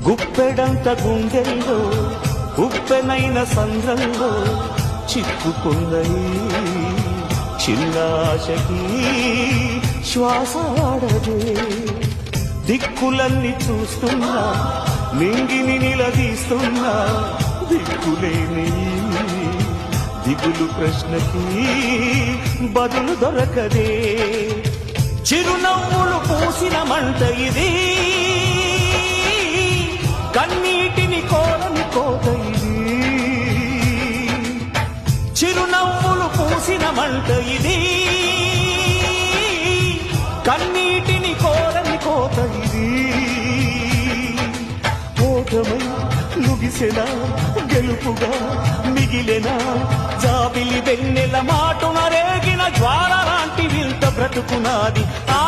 గుప్పెడంత గుండెల్లో ఉప్పెనైన సంద్రంలో చిక్కుకుందని చిన్నాశకి శ్వాసాడదే దిక్కులన్నీ చూస్తున్నా నింగిని నిలదీస్తున్నా దిక్కులేని దిగులు ప్రశ్నకి బదులు దొరకదే చిరునవ్వులు పూసిన మంట ఇది కన్నీటిని కోరని కోట ఇది చిరునవ్వులు పూసిన మంట ఇది కన్నీటిని కోరని కోట ఇది ఓటమై ముగిసెనా గెలుపుగా మిగిలెనా జాబిలి వెన్నెల మాటున రేగిన జ్వాల లాంటి వింత బ్రతుకునాది ఆ